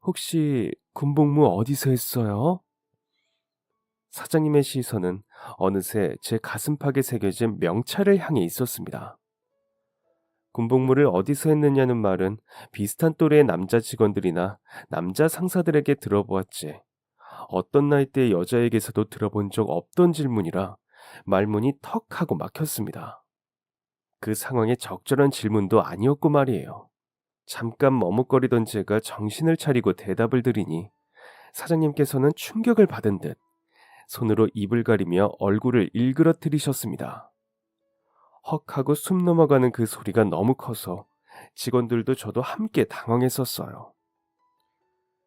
A: "혹시 군복무 어디서 했어요?" 사장님의 시선은 어느새 제 가슴팍에 새겨진 명찰을 향해 있었습니다. 군복무를 어디서 했느냐는 말은 비슷한 또래의 남자 직원들이나 남자 상사들에게 들어보았지 어떤 나이대의 여자에게서도 들어본 적 없던 질문이라 말문이 턱 하고 막혔습니다. 그 상황에 적절한 질문도 아니었고 말이에요. 잠깐 머뭇거리던 제가 정신을 차리고 대답을 드리니 사장님께서는 충격을 받은 듯 손으로 입을 가리며 얼굴을 일그러뜨리셨습니다. 헉 하고 숨 넘어가는 그 소리가 너무 커서 직원들도 저도 함께 당황했었어요.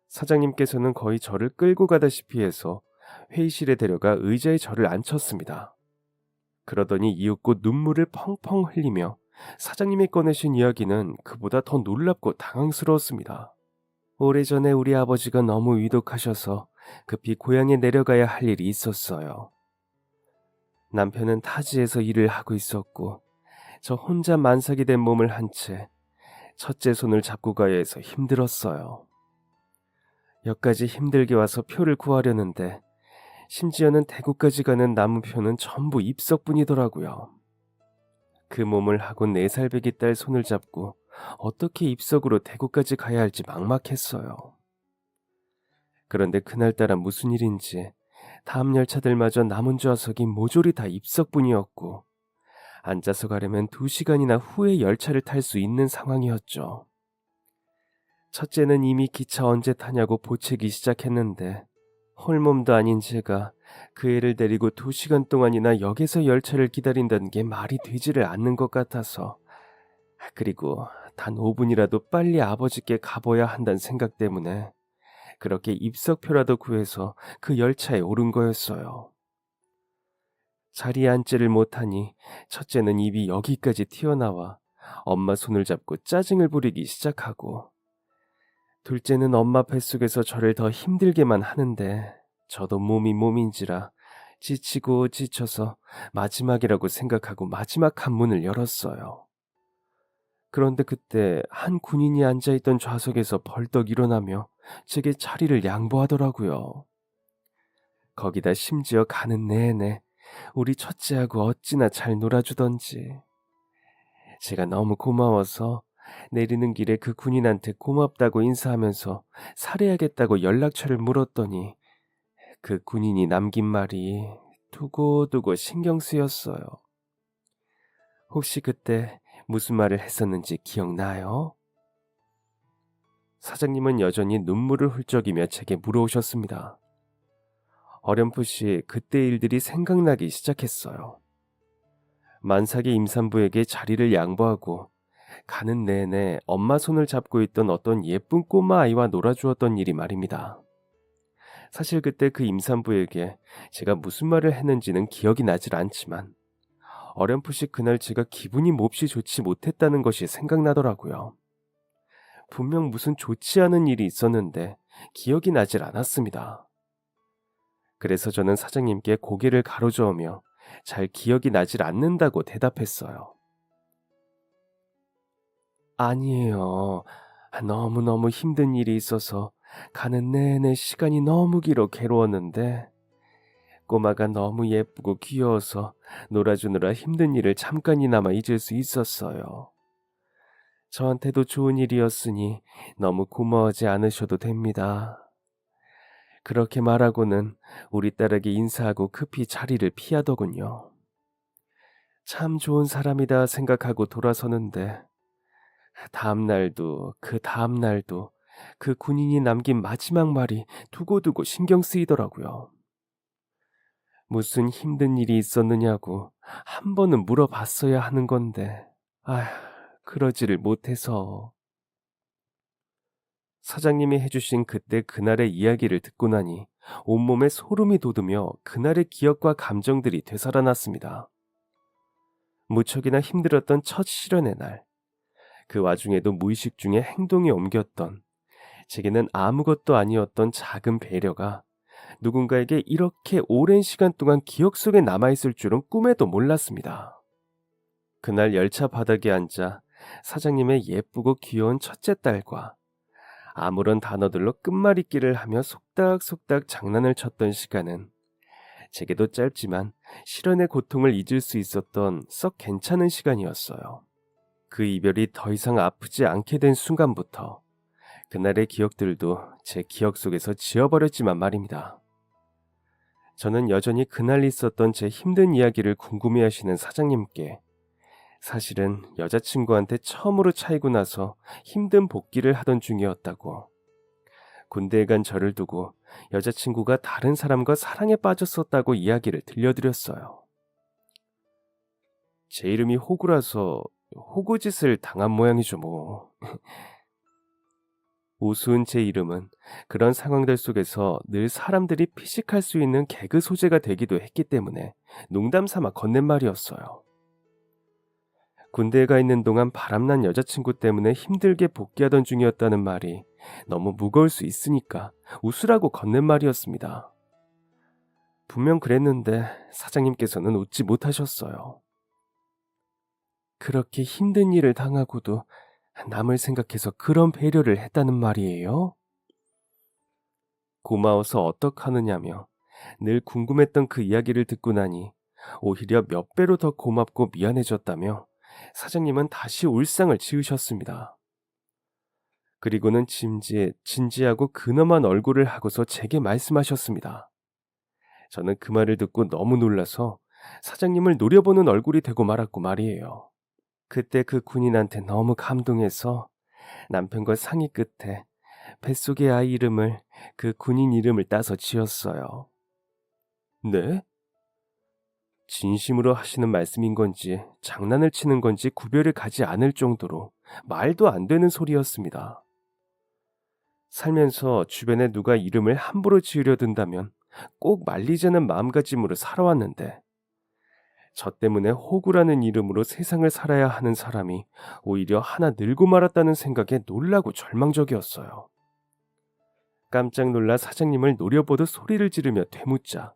A: 사장님께서는 거의 저를 끌고 가다시피 해서 회의실에 데려가 의자에 저를 앉혔습니다. 그러더니 이윽고 눈물을 펑펑 흘리며 사장님이 꺼내신 이야기는 그보다 더 놀랍고 당황스러웠습니다. 오래전에 우리 아버지가 너무 위독하셔서 급히 고향에 내려가야 할 일이 있었어요. 남편은 타지에서 일을 하고 있었고 저 혼자 만삭이 된 몸을 한 채 첫째 손을 잡고 가야 해서 힘들었어요. 여기까지 힘들게 와서 표를 구하려는데 심지어는 대구까지 가는 남은 표는 전부 입석뿐이더라고요. 그 몸을 하고 4살 배기 딸 손을 잡고 어떻게 입석으로 대구까지 가야 할지 막막했어요. 그런데 그날따라 무슨 일인지 다음 열차들마저 남은 좌석이 모조리 다 입석뿐이었고 앉아서 가려면 2시간이나 후에 열차를 탈 수 있는 상황이었죠. 첫째는 이미 기차 언제 타냐고 보채기 시작했는데 홀몸도 아닌 제가 그 애를 데리고 2시간 동안이나 역에서 열차를 기다린다는 게 말이 되지를 않는 것 같아서 그리고 단 5분이라도 빨리 아버지께 가봐야 한다는 생각 때문에 그렇게 입석표라도 구해서 그 열차에 오른 거였어요. 자리에 앉지를 못하니 첫째는 입이 여기까지 튀어나와 엄마 손을 잡고 짜증을 부리기 시작하고 둘째는 엄마 뱃속에서 저를 더 힘들게만 하는데 저도 몸이 몸인지라 지치고 지쳐서 마지막이라고 생각하고 마지막 한 문을 열었어요. 그런데 그때 한 군인이 앉아있던 좌석에서 벌떡 일어나며 제게 자리를 양보하더라고요. 거기다 심지어 가는 내내 우리 첫째하고 어찌나 잘 놀아주던지. 제가 너무 고마워서 내리는 길에 그 군인한테 고맙다고 인사하면서 살해하겠다고 연락처를 물었더니 그 군인이 남긴 말이 두고두고 신경 쓰였어요. 혹시 그때 무슨 말을 했었는지 기억나요? 사장님은 여전히 눈물을 훌쩍이며 제게 물어오셨습니다. 어렴풋이 그때 일들이 생각나기 시작했어요. 만삭의 임산부에게 자리를 양보하고 가는 내내 엄마 손을 잡고 있던 어떤 예쁜 꼬마 아이와 놀아주었던 일이 말입니다. 사실 그때 그 임산부에게 제가 무슨 말을 했는지는 기억이 나질 않지만 어렴풋이 그날 제가 기분이 몹시 좋지 못했다는 것이 생각나더라고요. 분명 무슨 좋지 않은 일이 있었는데 기억이 나질 않았습니다. 그래서 저는 사장님께 고개를 가로저으며 잘 기억이 나질 않는다고 대답했어요. 아니에요. 너무너무 힘든 일이 있어서 가는 내내 시간이 너무 길어 괴로웠는데 꼬마가 너무 예쁘고 귀여워서 놀아주느라 힘든 일을 잠깐이나마 잊을 수 있었어요. 저한테도 좋은 일이었으니 너무 고마워하지 않으셔도 됩니다. 그렇게 말하고는 우리 딸에게 인사하고 급히 자리를 피하더군요. 참 좋은 사람이다 생각하고 돌아서는데 다음 날도 그 다음 날도 그 군인이 남긴 마지막 말이 두고두고 신경 쓰이더라고요. 무슨 힘든 일이 있었느냐고 한 번은 물어봤어야 하는 건데 그러지를 못해서. 사장님이 해주신 그때 그날의 이야기를 듣고 나니 온몸에 소름이 돋으며 그날의 기억과 감정들이 되살아났습니다. 무척이나 힘들었던 첫 실현의 날, 그 와중에도 무의식 중에 행동에 옮겼던 제게는 아무것도 아니었던 작은 배려가 누군가에게 이렇게 오랜 시간 동안 기억 속에 남아있을 줄은 꿈에도 몰랐습니다. 그날 열차 바닥에 앉아 사장님의 예쁘고 귀여운 첫째 딸과 아무런 단어들로 끝말잇기를 하며 속닥속닥 장난을 쳤던 시간은 제게도 짧지만 실현의 고통을 잊을 수 있었던 썩 괜찮은 시간이었어요. 그 이별이 더 이상 아프지 않게 된 순간부터 그날의 기억들도 제 기억 속에서 지워버렸지만 말입니다. 저는 여전히 그날 있었던 제 힘든 이야기를 궁금해하시는 사장님께 사실은 여자친구한테 처음으로 차이고 나서 힘든 복귀를 하던 중이었다고, 군대에 간 저를 두고 여자친구가 다른 사람과 사랑에 빠졌었다고 이야기를 들려드렸어요. 제 이름이 호구라서 호구짓을 당한 모양이죠 뭐. 우스운 제 이름은 그런 상황들 속에서 늘 사람들이 피식할 수 있는 개그 소재가 되기도 했기 때문에 농담 삼아 건넨 말이었어요. 군대에 가 있는 동안 바람난 여자친구 때문에 힘들게 복귀하던 중이었다는 말이 너무 무거울 수 있으니까 웃으라고 건넨 말이었습니다. 분명 그랬는데 사장님께서는 웃지 못하셨어요. 그렇게 힘든 일을 당하고도 남을 생각해서 그런 배려를 했다는 말이에요? 고마워서 어떡하느냐며 늘 궁금했던 그 이야기를 듣고 나니 오히려 몇 배로 더 고맙고 미안해졌다며 사장님은 다시 울상을 지으셨습니다. 그리고는 진지하고 근엄한 얼굴을 하고서 제게 말씀하셨습니다. 저는 그 말을 듣고 너무 놀라서 사장님을 노려보는 얼굴이 되고 말았고 말이에요. 그때 그 군인한테 너무 감동해서 남편과 상의 끝에 뱃속의 아이 이름을 그 군인 이름을 따서 지었어요. 네? 진심으로 하시는 말씀인 건지 장난을 치는 건지 구별이 가지 않을 정도로 말도 안 되는 소리였습니다. 살면서 주변에 누가 이름을 함부로 지으려 든다면 꼭 말리자는 마음가짐으로 살아왔는데 저 때문에 호구라는 이름으로 세상을 살아야 하는 사람이 오히려 하나 늙고 말았다는 생각에 놀라고 절망적이었어요. 깜짝 놀라 사장님을 노려보듯 소리를 지르며 되묻자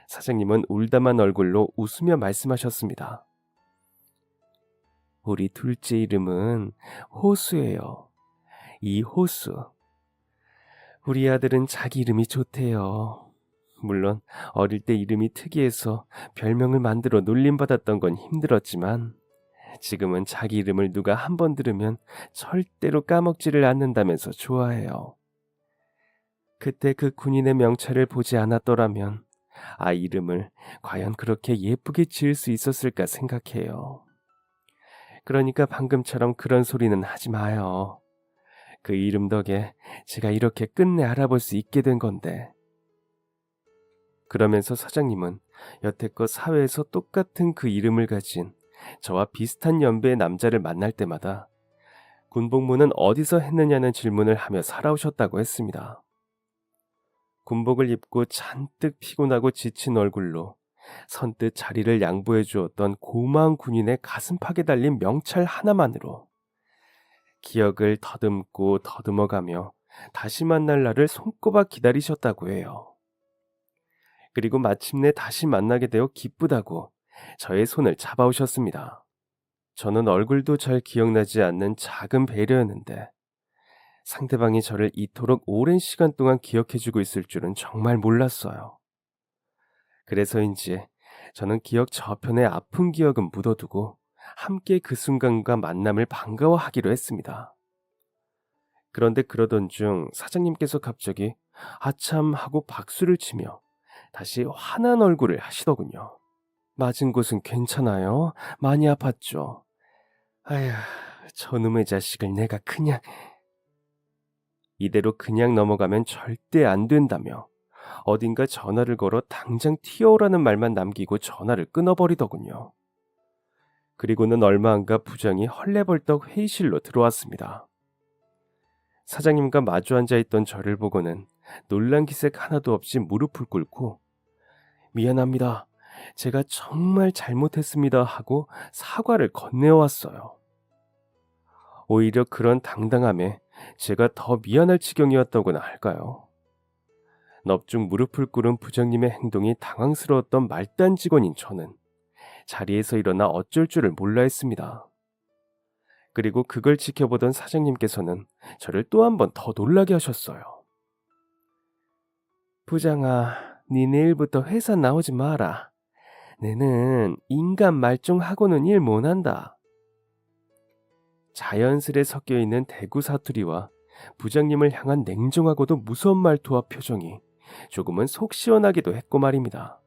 A: 사장님은 울담한 얼굴로 웃으며 말씀하셨습니다. 우리 둘째 이름은 호수예요. 이호수. 우리 아들은 자기 이름이 좋대요. 물론 어릴 때 이름이 특이해서 별명을 만들어 놀림받았던 건 힘들었지만 지금은 자기 이름을 누가 한 번 들으면 절대로 까먹지를 않는다면서 좋아해요. 그때 그 군인의 명찰을 보지 않았더라면 아이 이름을 과연 그렇게 예쁘게 지을 수 있었을까 생각해요. 그러니까 방금처럼 그런 소리는 하지 마요. 그 이름 덕에 제가 이렇게 끝내 알아볼 수 있게 된 건데. 그러면서 사장님은 여태껏 사회에서 똑같은 그 이름을 가진 저와 비슷한 연배의 남자를 만날 때마다 군복무는 어디서 했느냐는 질문을 하며 살아오셨다고 했습니다. 군복을 입고 잔뜩 피곤하고 지친 얼굴로 선뜻 자리를 양보해 주었던 고마운 군인의 가슴팍에 달린 명찰 하나만으로 기억을 더듬고 더듬어가며 다시 만날 날을 손꼽아 기다리셨다고 해요. 그리고 마침내 다시 만나게 되어 기쁘다고 저의 손을 잡아오셨습니다. 저는 얼굴도 잘 기억나지 않는 작은 배려였는데 상대방이 저를 이토록 오랜 시간 동안 기억해주고 있을 줄은 정말 몰랐어요. 그래서인지 저는 기억 저편에 아픈 기억은 묻어두고 함께 그 순간과 만남을 반가워하기로 했습니다. 그런데 그러던 중 사장님께서 갑자기 아참 하고 박수를 치며 다시 환한 얼굴을 하시더군요. 맞은 곳은 괜찮아요? 많이 아팠죠? 아휴, 저놈의 자식을 내가 그냥... 이대로 그냥 넘어가면 절대 안 된다며 어딘가 전화를 걸어 당장 튀어오라는 말만 남기고 전화를 끊어버리더군요. 그리고는 얼마 안가 부장이 헐레벌떡 회의실로 들어왔습니다. 사장님과 마주 앉아있던 저를 보고는 놀란 기색 하나도 없이 무릎을 꿇고 미안합니다. 제가 정말 잘못했습니다 하고 사과를 건네왔어요. 오히려 그런 당당함에 제가 더 미안할 지경이었다고나 할까요? 넙죽 무릎을 꿇은 부장님의 행동이 당황스러웠던 말단 직원인 저는 자리에서 일어나 어쩔 줄을 몰라 했습니다. 그리고 그걸 지켜보던 사장님께서는 저를 또 한 번 더 놀라게 하셨어요. 부장아, 네 내일부터 회사 나오지 마라. 내는 인간 말종하고는 일 못한다. 자연스레 섞여있는 대구 사투리와 부장님을 향한 냉정하고도 무서운 말투와 표정이 조금은 속 시원하기도 했고 말입니다.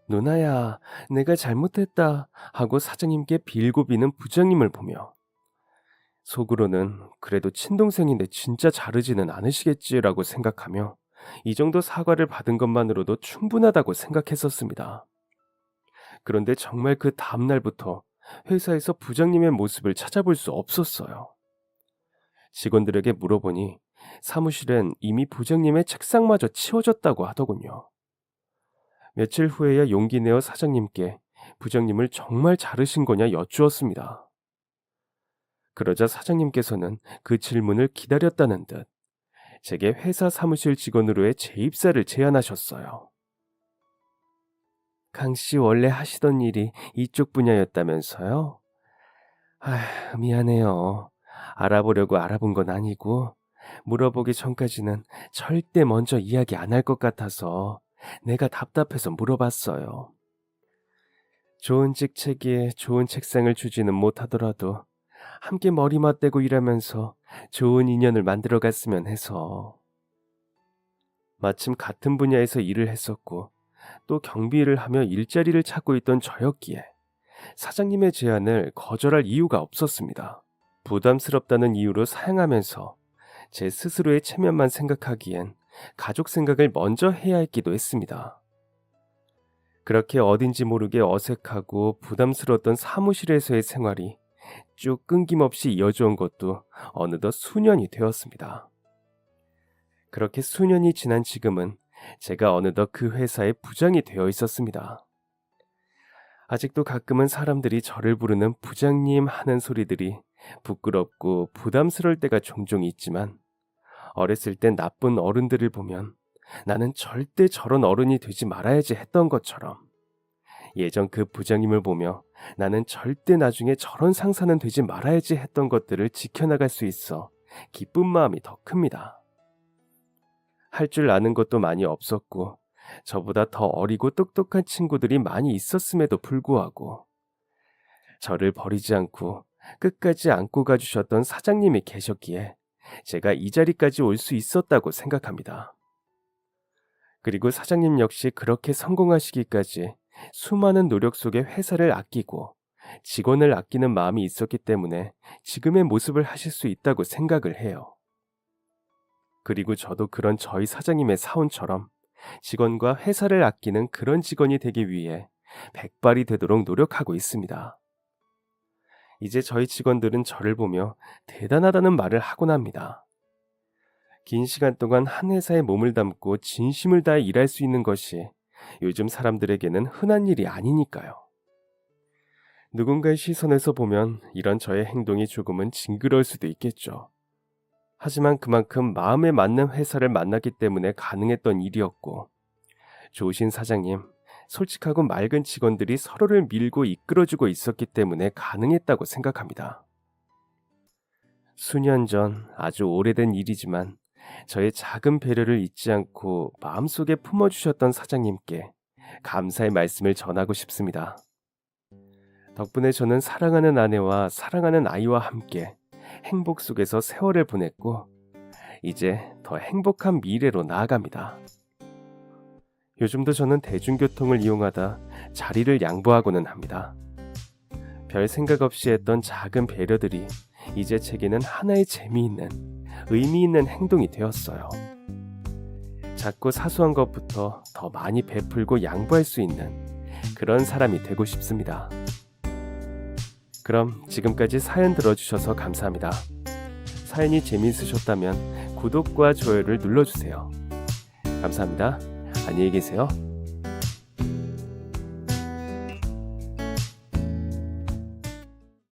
A: 누나야, 내가 잘못했다 하고 사장님께 빌고 비는 부장님을 보며 속으로는 그래도 친동생인데 진짜 자르지는 않으시겠지라고 생각하며 이 정도 사과를 받은 것만으로도 충분하다고 생각했었습니다. 그런데 정말 그 다음날부터 회사에서 부장님의 모습을 찾아볼 수 없었어요. 직원들에게 물어보니 사무실엔 이미 부장님의 책상마저 치워졌다고 하더군요. 며칠 후에야 용기 내어 사장님께 부장님을 정말 자르신 거냐 여쭈었습니다. 그러자 사장님께서는 그 질문을 기다렸다는 듯 제게 회사 사무실 직원으로의 재입사를 제안하셨어요. 강씨 원래 하시던 일이 이쪽 분야였다면서요? 미안해요. 알아보려고 알아본 건 아니고 물어보기 전까지는 절대 먼저 이야기 안 할 것 같아서 내가 답답해서 물어봤어요. 좋은 직책에 좋은 책상을 주지는 못하더라도 함께 머리 맞대고 일하면서 좋은 인연을 만들어 갔으면 해서. 마침 같은 분야에서 일을 했었고 또 경비를 하며 일자리를 찾고 있던 저였기에 사장님의 제안을 거절할 이유가 없었습니다. 부담스럽다는 이유로 사양하면서 제 스스로의 체면만 생각하기엔 가족 생각을 먼저 해야 했기도 했습니다. 그렇게 어딘지 모르게 어색하고 부담스러웠던 사무실에서의 생활이 쭉 끊김없이 이어져온 것도 어느덧 수년이 되었습니다. 그렇게 수년이 지난 지금은 제가 어느덧 그 회사의 부장이 되어 있었습니다. 아직도 가끔은 사람들이 저를 부르는 부장님 하는 소리들이 부끄럽고 부담스러울 때가 종종 있지만 어렸을 땐 나쁜 어른들을 보면 나는 절대 저런 어른이 되지 말아야지 했던 것처럼 예전 그 부장님을 보며 나는 절대 나중에 저런 상사는 되지 말아야지 했던 것들을 지켜나갈 수 있어 기쁜 마음이 더 큽니다. 할 줄 아는 것도 많이 없었고 저보다 더 어리고 똑똑한 친구들이 많이 있었음에도 불구하고 저를 버리지 않고 끝까지 안고 가주셨던 사장님이 계셨기에 제가 이 자리까지 올 수 있었다고 생각합니다. 그리고 사장님 역시 그렇게 성공하시기까지 수많은 노력 속에 회사를 아끼고 직원을 아끼는 마음이 있었기 때문에 지금의 모습을 하실 수 있다고 생각을 해요. 그리고 저도 그런 저희 사장님의 사원처럼 직원과 회사를 아끼는 그런 직원이 되기 위해 백발이 되도록 노력하고 있습니다. 이제 저희 직원들은 저를 보며 대단하다는 말을 하곤 합니다. 긴 시간 동안 한 회사에 몸을 담고 진심을 다해 일할 수 있는 것이 요즘 사람들에게는 흔한 일이 아니니까요. 누군가의 시선에서 보면 이런 저의 행동이 조금은 징그러울 수도 있겠죠. 하지만 그만큼 마음에 맞는 회사를 만났기 때문에 가능했던 일이었고, 좋으신 사장님, 솔직하고 맑은 직원들이 서로를 밀고 이끌어주고 있었기 때문에 가능했다고 생각합니다. 수년 전 아주 오래된 일이지만 저의 작은 배려를 잊지 않고 마음속에 품어주셨던 사장님께 감사의 말씀을 전하고 싶습니다. 덕분에 저는 사랑하는 아내와 사랑하는 아이와 함께 행복 속에서 세월을 보냈고 이제 더 행복한 미래로 나아갑니다. 요즘도 저는 대중교통을 이용하다 자리를 양보하고는 합니다. 별 생각 없이 했던 작은 배려들이 이제 제게는 하나의 재미있는, 의미 있는 행동이 되었어요. 작고 사소한 것부터 더 많이 베풀고 양보할 수 있는 그런 사람이 되고 싶습니다. 그럼 지금까지 사연 들어주셔서 감사합니다. 사연이 재미있으셨다면 구독과 좋아요를 눌러주세요. 감사합니다. 안녕히 계세요.